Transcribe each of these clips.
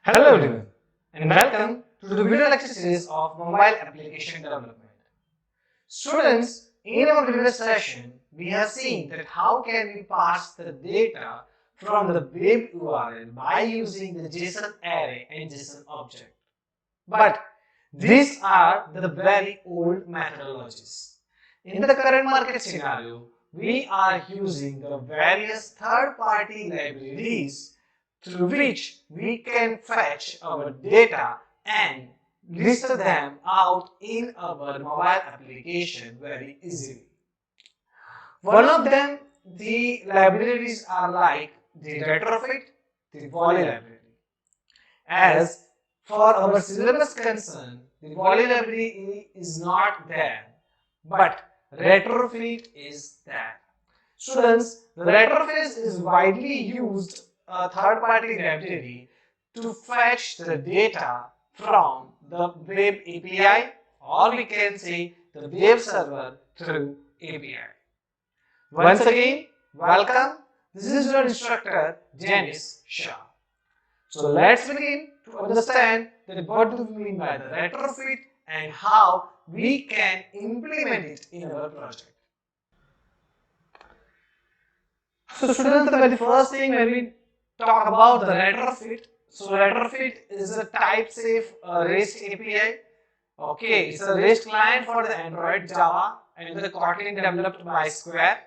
Hello everyone and welcome to the video lecture series of mobile application development. Students, in our previous session, we have seen that how can we parse the data from the web URL by using the JSON array and JSON object. But these are the very old methodologies. In the current market scenario, we are using the various third-party libraries through which we can fetch our data and list them out in our mobile application very easily. One of them, the libraries are like the retrofit, the volley library. As for our syllabus concern, the volley library is not there, but retrofit is there. Students, the retrofit is widely used a third-party library to fetch the data from the web API, or we can say the web server through API. Once again, welcome. This is your instructor Janice Shah. So let's begin to understand that what do we mean by the retrofit and how we can implement it in our project. So students, the very first thing when we talk about the retrofit, so retrofit is a type-safe REST API. Okay, it's a REST client for the Android, Java, and the Kotlin developed by Square.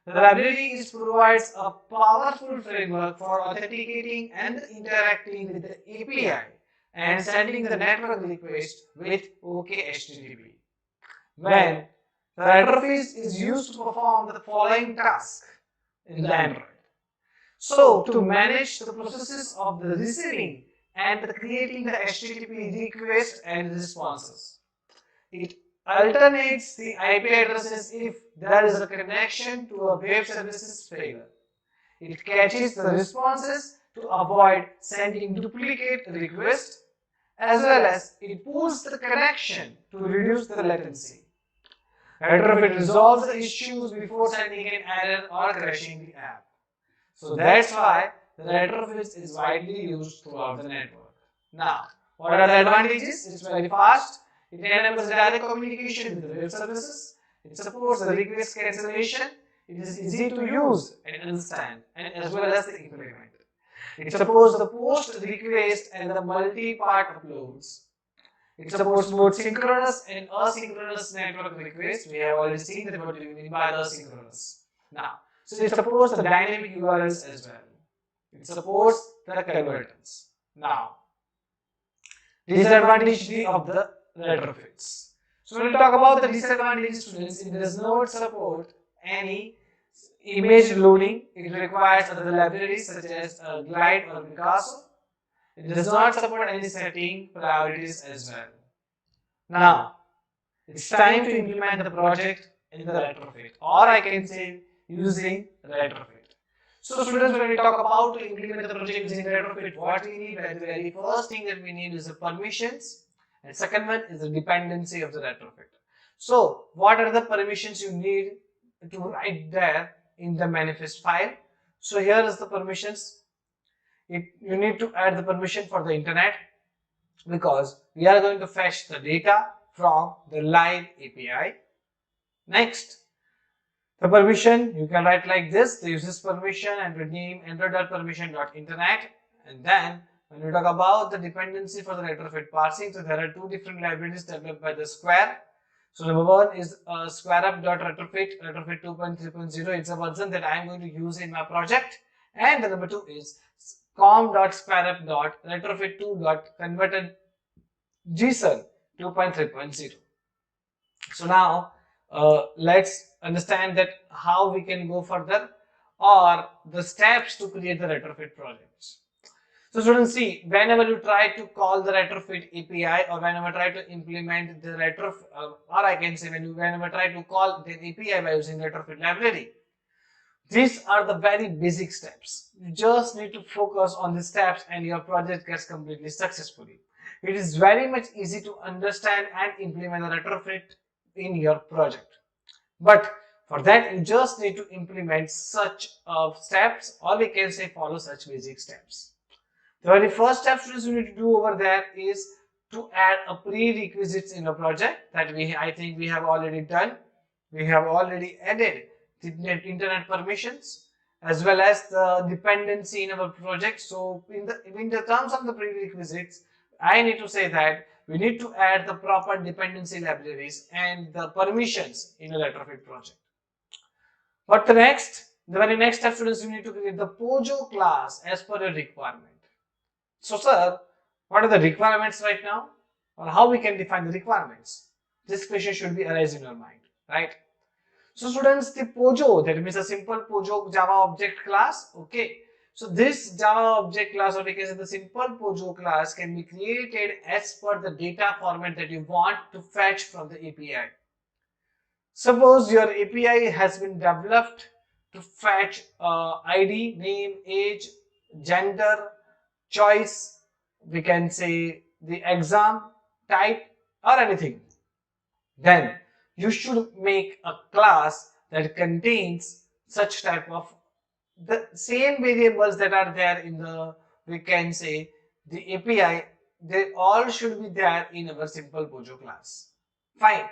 The library provides a powerful framework for authenticating and interacting with the API and sending the network request with OKHTTP. When the retrofit is used to perform the following task in the Android. So, to manage the processes of the receiving and the creating the HTTP requests and responses. It alternates the IP addresses if there is a connection to a web services failure. It catches the responses to avoid sending duplicate requests, as well as it pulls the connection to reduce the latency. Retrofit resolves the issues before sending an error or crashing the app. So that's why the retrofit is widely used throughout the network. Now, what are the advantages? It's very fast. It enables direct communication with the web services. It supports the request cancellation. It is easy to use and understand, and as well as the implement. It supports the post request and the multi-part uploads. It supports both synchronous and asynchronous network requests. We have already seen that what we mean by the asynchronous. Now, so it supports the dynamic URLs as well. It supports the converters. Now, disadvantage of the retrofits. So when we talk about the disadvantages, students, it does not support any image loading. It requires other libraries such as Glide or Picasso. It does not support any setting priorities as well. Now, it's time to implement the project in the retrofit, or I can say using retrofit. So students, when we talk about to implement the project using retrofit, what we need, the very first thing that we need is the permissions, and second one is the dependency of the retrofit. So what are the permissions you need to write there in the manifest file? So here is the permissions. You need to add the permission for the internet, because we are going to fetch the data from the live API. Next, the permission, you can write like this, the user's permission and rename enter.permission.internet. And then when we talk about the dependency for the retrofit parsing, so there are two different libraries developed by the Square. So number one is squareup.retrofit, retrofit 2.3.0. It's a version that I am going to use in my project. And the number two is com.squareup.retrofit2.converted.json 2.3.0. So now let's understand that how we can go further, or the steps to create the retrofit projects. So students, see, whenever you try to call the retrofit API, or whenever try to implement the retrofit, or I can say whenever try to call the API by using retrofit library, these are the very basic steps. You just need to focus on the steps and your project gets completely successfully. It is very much easy to understand and implement the retrofit in your project. But for that, you just need to implement such steps, or we can say follow such basic steps. The very first step students you need to do over there is to add a prerequisites in a project that I think we have already done. We have already added the internet permissions as well as the dependency in our project. So in the terms of the prerequisites, I need to say that we need to add the proper dependency libraries and the permissions in a retrofit project. What the next? The very next step students, you need to create the Pojo class as per your requirement. So sir, what are the requirements right now? Or how we can define the requirements? This question should be arise in your mind, right? So students, the Pojo, that means a simple Pojo Java object class, okay. So this Java object class, or we can say the simple Pojo class, can be created as per the data format that you want to fetch from the API. Suppose your API has been developed to fetch ID, name, age, gender, choice, we can say the exam type or anything. Then you should make a class that contains such type of the same variables that are there in the, we can say, the API, they all should be there in our simple Pojo class. Fine.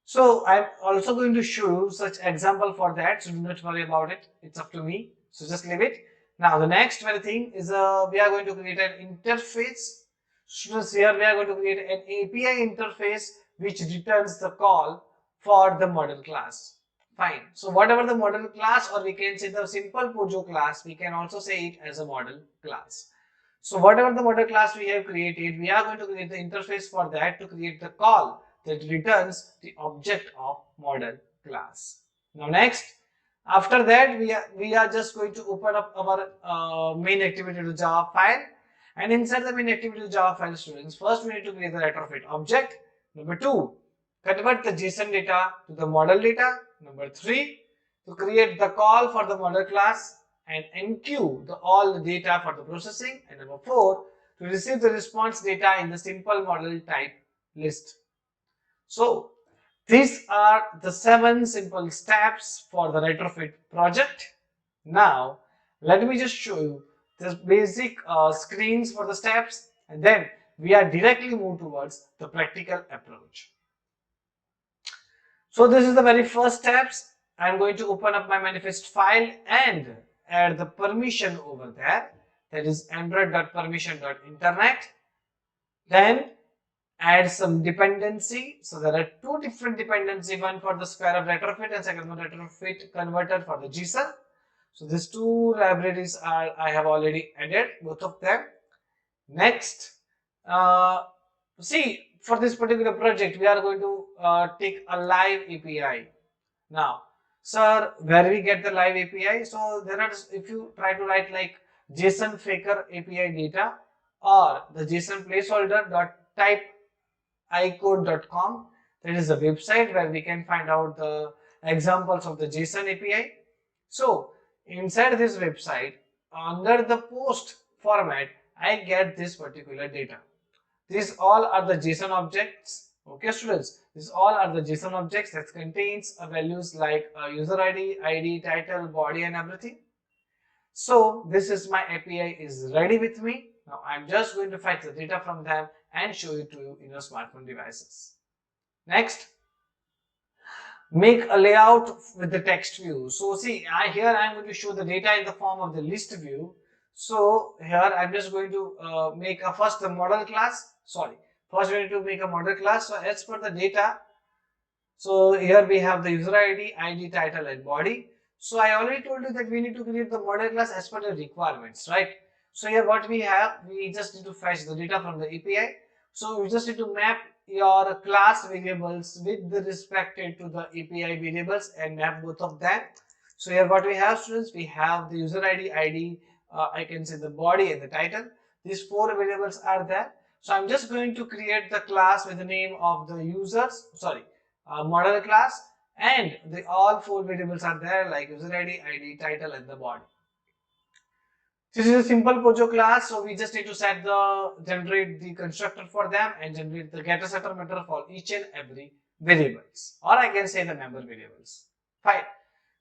So I'm also going to show you such example for that, so do not worry about it. It's up to me. So just leave it. Now the next very thing is we are going to create an interface. Students, here we are going to create an API interface which returns the call for the model class. Fine. So whatever the model class, or we can say the simple Pojo class, we can also say it as a model class. So whatever the model class we have created, we are going to create the interface for that to create the call that returns the object of model class. Now next, after that we are just going to open up our main activity to Java file, and inside the main activity to Java file students, first we need to create the retrofit object. Number 2, convert the JSON data to the model data. Number 3, to create the call for the model class and enqueue all the data for the processing. And number 4, to receive the response data in the simple model type list. So these are the 7 simple steps for the retrofit project. Now let me just show you the basic screens for the steps, and then we are directly move towards the practical approach. So this is the very first steps. I am going to open up my manifest file and add the permission over there, that is android.permission.internet. Then add some dependency. So there are 2 different dependency, one for the Square of retrofit and second one retrofit converter for the JSON. So these 2 libraries are, I have already added both of them. Next, see, for this particular project we are going to take a live API. Now sir, where we get the live API? So there are, if you try to write like JSON faker API data or the JSON placeholder dot type icode.com, that is a website where we can find out the examples of the JSON API. So inside this website, under the post format, I get this particular data. These all are the JSON objects. Okay students, these all are the JSON objects that contains values like user ID, title, body and everything. So this is my API is ready with me. Now I'm just going to fetch the data from them and show it to you in your smartphone devices. Next, make a layout with the text view. So see, here I'm going to show the data in the form of the list view. So here I'm just going to make a first the model class. First we need to make a model class. So as per the data, so here we have the user ID, title and body. So I already told you that we need to create the model class as per the requirements, right? So here what we have, we just need to fetch the data from the API. So we just need to map your class variables with the respected to the API variables and map both of them. So here what we have students, we have the user ID, I can say the body and the title. These 4 variables are there. So I'm just going to create the class with the name of the users, model class, and the all 4 variables are there like user ID, title and the body. This is a simple Pojo class, so we just need to generate the constructor for them and generate the getter setter method for each and every variables, or I can say the member variables. Fine.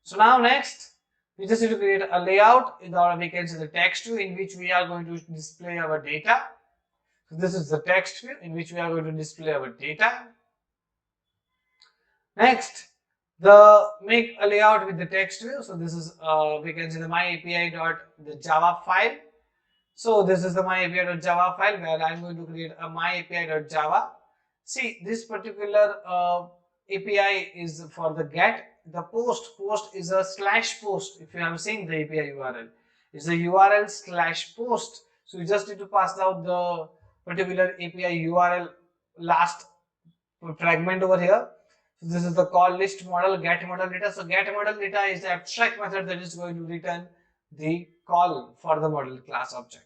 So now next, We just need to create a layout, or we can say the text view in which we are going to display our data. So this is the text view in which we are going to display our data. Next, the make a layout with the text view. So this is we can say the myapi.java file. So this is the myapi.java file where I'm going to create a myapi.java. See, this particular API is for the get. The post is a slash post. If you have seen the API URL, it's a URL slash post. So you just need to pass out the particular API URL last fragment over here. So this is the call list model, get model data. So get model data is the abstract method that is going to return the call for the model class object.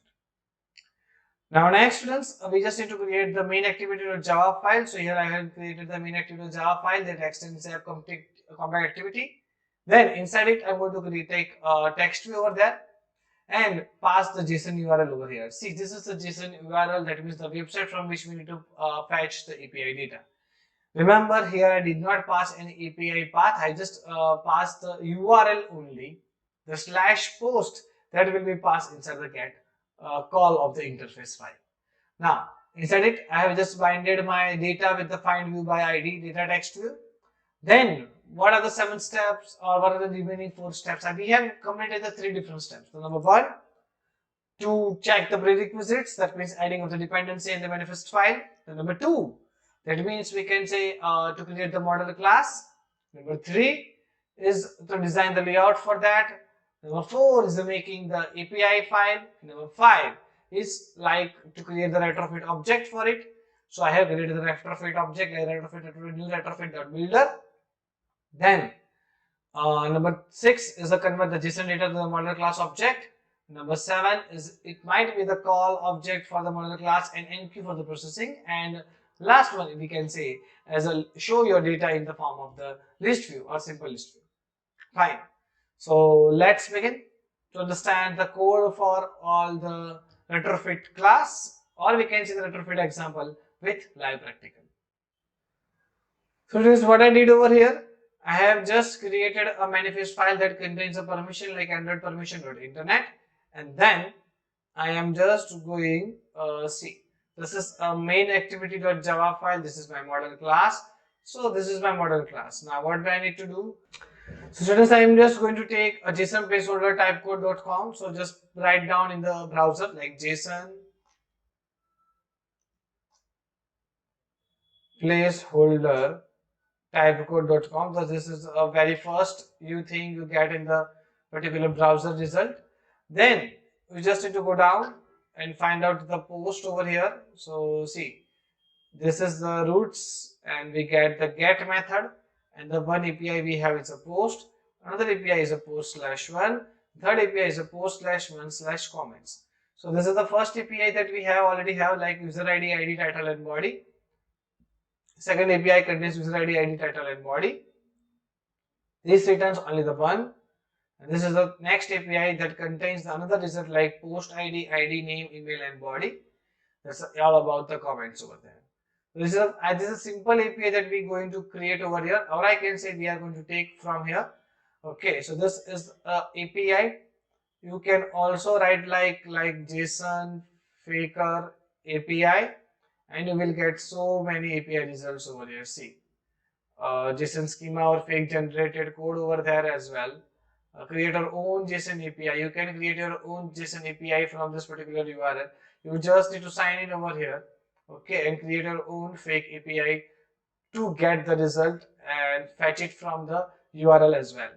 Now next students, we just need to create the main activity.java file. So here I have created the main activity.java file that extends a compact activity. Then inside it, I'm going to take a text view over there and pass the JSON URL over here. See, this is the JSON URL, that means the website from which we need to fetch the API data. Remember, here I did not pass any API path, I just passed the URL only. The slash post that will be passed inside the get call of the interface file. Now, inside it, I have just binded my data with the find view by ID data text view. Then, what are the 7 steps, or what are the remaining 4 steps? We have completed the 3 different steps. So, number 1, to check the prerequisites, that means adding of the dependency in the manifest file. Then number 2, that means we can say to create the model class. Number 3 is to design the layout for that. Number 4 is making the API file. Number 5 is like to create the retrofit object for it. So I have created the retrofit object, like new retrofit.builder. Then number 6 is to convert the JSON data to the model class object. Number 7 is it might be the call object for the model class and enqueue for the processing. And last one we can say as a show your data in the form of the list view or simple list view. Fine. So let's begin to understand the code for all the retrofit class, or we can see the retrofit example with live practical. So this is what I did over here. I have just created a manifest file that contains a permission like Android permission.internet, and then I am just going see, this is a main activity.java file. This is my model class. So this is my model class. Now what do I need to do? So students, I am just going to take a JSON placeholder typecode.com. So just write down in the browser like JSON placeholder typecode.com. So this is a very first thing you get in the particular browser result. Then we just need to go down and find out the post over here. So see, this is the roots, and we get the get method, and the one API we have is a post, another API is a post/1, third API is a post/1/comments. So this is the first API that we have already have, like user ID, ID, title and body. Second API contains user ID, ID, title and body. This returns only the one. And this is the next API that contains another result like post ID, ID, name, email and body. That's all about the comments over there. This is a simple API that we are going to create over here, or I can say we are going to take from here. Okay, so this is a API. You can also write like JSON faker API, and you will get so many API results over here. See, JSON schema or fake generated code over there as well. Create your own JSON API. You can create your own JSON API from this particular URL. You just need to sign in over here, okay, and create your own fake API to get the result and fetch it from the URL as well.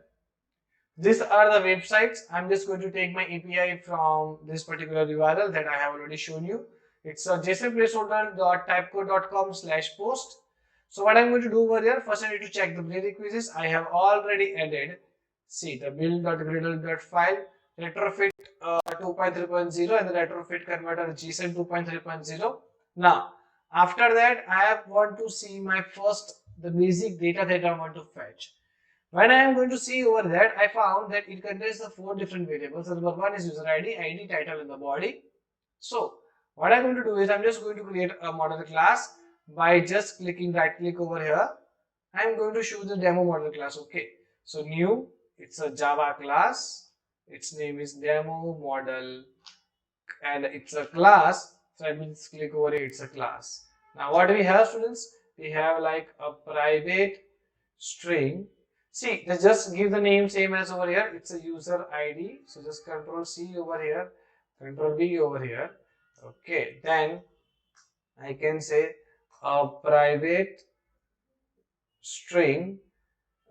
These are the websites. I'm just going to take my API from this particular URL that I have already shown you. It's a jsonplaceholder.typecode.com/post. So what I'm going to do over here, first I need to check the prerequisites. I have already added, see, the build.gradle.file, retrofit 2.3.0 and the retrofit converter JSON 2.3.0. Now, after that, I want to see my the basic data that I want to fetch. When I am going to see over that, I found that it contains the 4 different variables. Number 1 is user ID, ID, title and the body. So, what I'm going to do is I'm just going to create a model class by just clicking right click over here. I'm going to show the demo model class. Okay, so new, it's a Java class. its name is demo model, and it's a class. So I will just click over here, it's a class. Now what we have, students? We have like a private string. See, let's just give the name same as over here. It's a user ID. So just control C over here, control V over here. Okay, then I can say a private string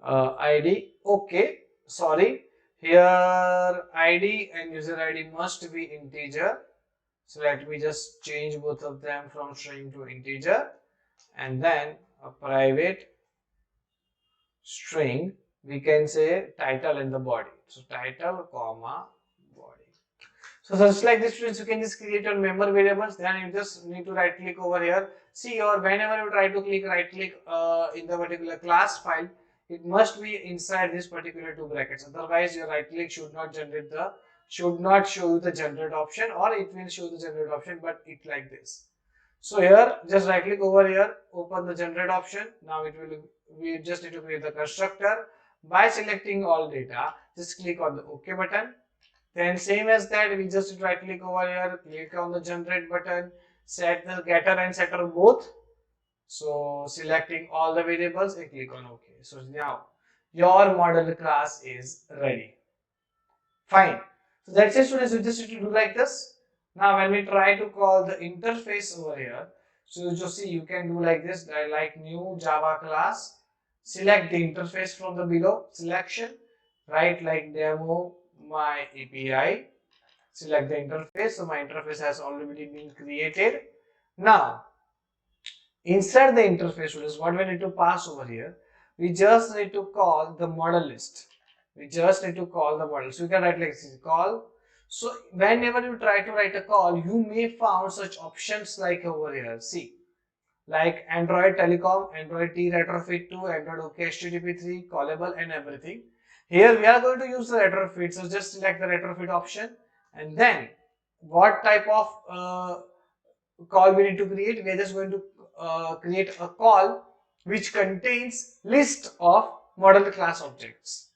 ID. Okay, sorry. Here ID and user ID must be integer. So let me just change both of them from string to integer, and then a private string, we can say title and the body. So title comma body. So just like this, students, you can just create your member variables. Then you just need to right click over here. See, or whenever you try to click right click in the particular class file, it must be inside this particular two brackets. Otherwise, your right click should not show you the generate option, or it will show the generate option, but it like this. So here, just right click over here, open the generate option. Now we just need to create the constructor. By selecting all data, just click on the OK button. Then same as that, we just right click over here, click on the generate button, set the getter and setter both. So selecting all the variables and click on OK. So now your model class is ready. Fine. So that's it, students. You just need to do like this. Now when we try to call the interface over here, so you just see you can do like this, like new Java class, select the interface from the below selection, write like demo my API, select the interface. So my interface has already been created. Now inside the interface, students, what we need to pass over here, we just need to call the model list. We just need to call the model. So you can write like this, call. So whenever you try to write a call, you may found such options like over here. See, like Android Telecom, Android T retrofit 2, Android OK HTTP3, callable and everything. Here we are going to use the retrofit. So just select the retrofit option, and then what type of call we need to create? We are just going to create a call which contains list of model class objects.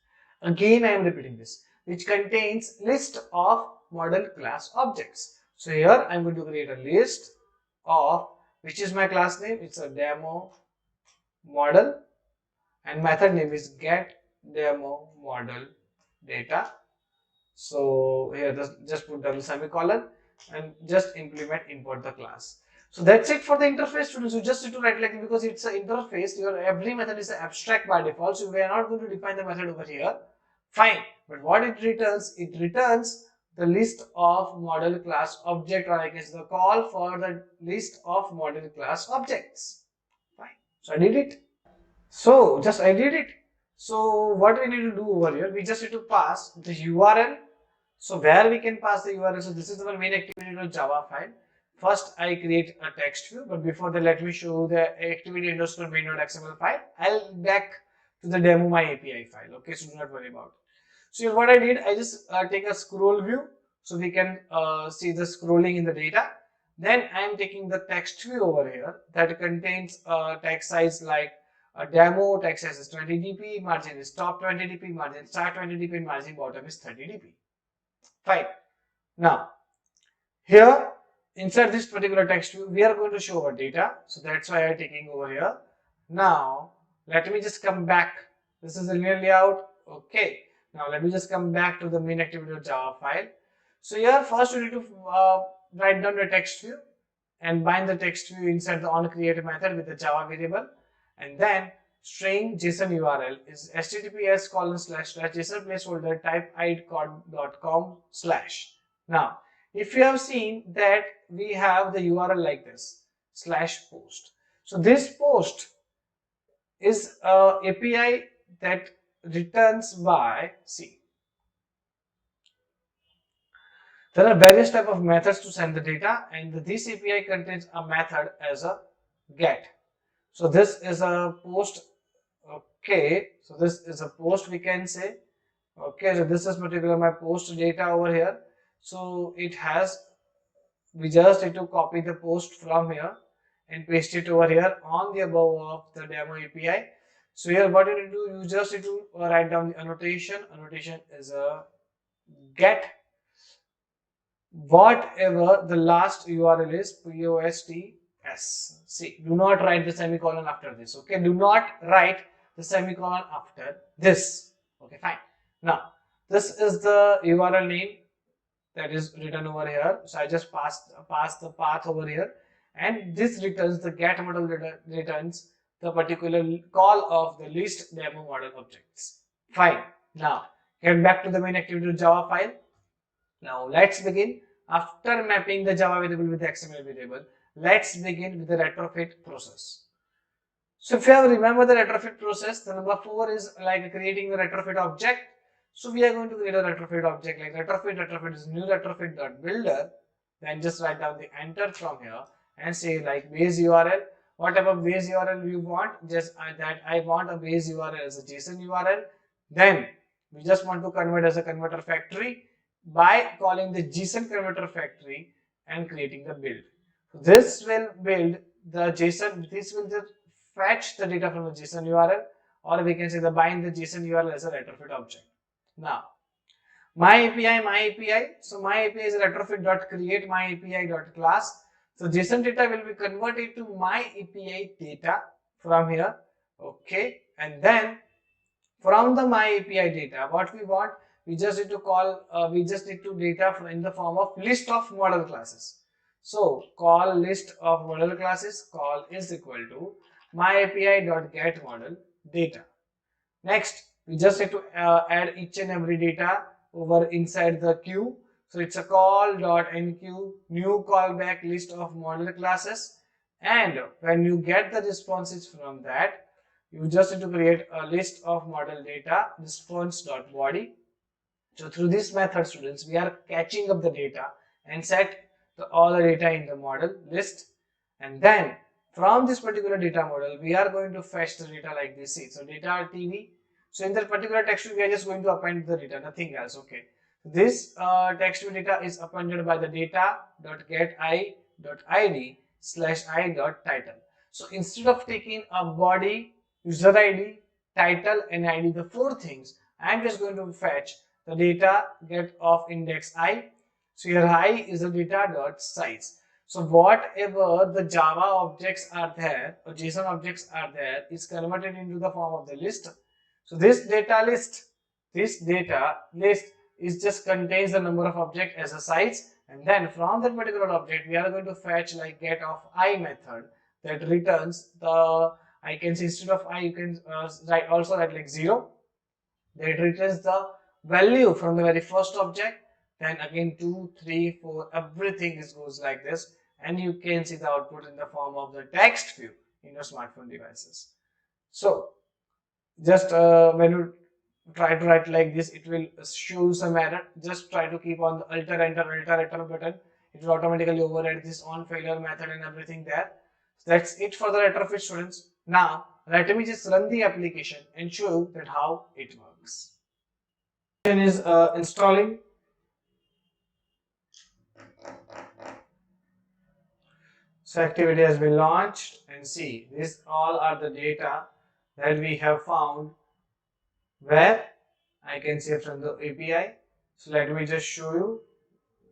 Again, I am repeating this, which contains list of model class objects. So here I am going to create a list of, which is my class name. It's a demo model, and method name is get demo model data. So here just put double semicolon and just implement import the class. So that's it for the interface, students. You just need to write like this because it's an interface. Your every method is abstract by default, so we are not going to define the method over here. Fine, but what it returns the list of model class object, or I guess the call for the list of model class objects. Fine. So I did it. I did it. So what we need to do over here, we just need to pass the URL. So where we can pass the URL. So this is our main activity Java file. First, I create a text view, but before that, let me show the activity_main.xml file. I'll back to the demo my API file. Okay, so do not worry about it. So here what I did, I just take a scroll view, so we can see the scrolling in the data. Then I am taking the text view over here that contains text size like a demo. Text size is 20 dp, margin is top 20 dp, margin start 20 dp, margin bottom is 30 dp. Fine. Now here inside this particular text view, we are going to show our data. So that's why I am taking over here. Now let me just come back. This is the linear layout. Okay. Now let me just come back to the main activity Java file. So here first we need to write down the text view and bind the text view inside the onCreate method with the Java variable, and then string JSON URL is https://json placeholder type idcode.com/. Now if you have seen that we have the URL like this /post. So this post is a API that returns by, see, there are various type of methods to send the data, and this API contains a method as a get. So this is a post. Okay, so this is a post, we can say. Okay, so this is particular my post data over here. So it has, we just need to copy the post from here and paste it over here on the above of the demo API. So here what you need to do, you just need to write down the annotation. Annotation is a get whatever the last URL is, POSTS. See, do not write the semicolon after this. Okay, do not write the semicolon after this. Okay, fine. Now, this is the URL name that is written over here. So I just pass the path over here, and this returns the get model returns the particular call of the list demo model objects. Fine. Now get back to the main activity Java file. Now let's begin. After mapping the Java variable with the XML variable, let's begin with the retrofit process. So if you have remember the retrofit process, the number 4 is like creating the retrofit object. So we are going to create a retrofit object like retrofit is new retrofit.builder. Then just write down the enter from here and say like base URL. Whatever base URL you want, just that I want a base URL as a JSON URL. Then we just want to convert as a converter factory by calling the JSON converter factory and creating the build. So this will build the JSON. This will just fetch the data from the JSON URL, or we can say the bind the JSON URL as a retrofit object. Now, my API. So my API is retrofit.create my API.class. So JSON data will be converted to my API data from here. Okay, and then from the my API data, what we want, we just need to call, data in the form of list of model classes. So call list of model classes, call is equal to myAPI.get model data. Next, we just need to add each and every data over inside the queue. So it's a call.enqueue new callback list of model classes, and when you get the responses from that, you just need to create a list of model data response.body. So through this method, students, we are catching up the data and set all the data in the model list, and then from this particular data model, we are going to fetch the data like this. See, so data TV. So in that particular text view, we are just going to append the data, nothing else. Okay. This text view data is appended by the data.getI.id/i.title. So instead of taking a body, user ID, title, and ID, the 4 things, I am just going to fetch the data get of index I. So here I is the data.size. So whatever the Java objects are there or JSON objects are there is converted into the form of the list. So this data list is just contains the number of objects as a size, and then from that particular object we are going to fetch like get of I method that returns the, I can say instead of I you can write also write like 0, that returns the value from the very first object. Then again 2, 3, 4, everything goes like this, and you can see the output in the form of the text view in your smartphone devices. So just when you try to write like this, it will show some error. Just try to keep on the enter button. It will automatically override this on failure method and everything there. So that's it for the retrofit, students. Now let me just run the application and show you that how it works. Is installing. So activity has been launched, and see, these all are the data that we have found where I can see from the API. So let me just show you.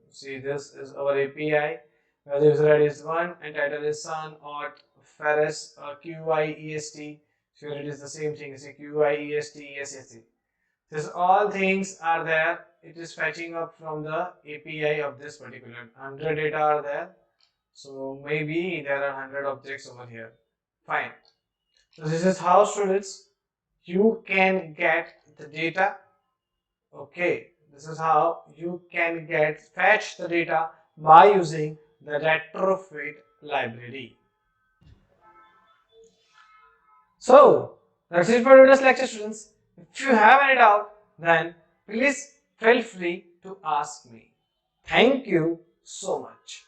See, this is our API where the user ID is 1 and title is Sun or Ferris or QIEST. So it is the same thing. See, QIEST, ESSC. These all things are there. It is fetching up from the API of this particular 100 data are there. So maybe there are 100 objects over here. Fine. So this is how, students, you can get the data. Okay, this is how you can fetch the data by using the retrofit library. So that's it for today's lecture, students. If you have any doubt, then please feel free to ask me. Thank you so much.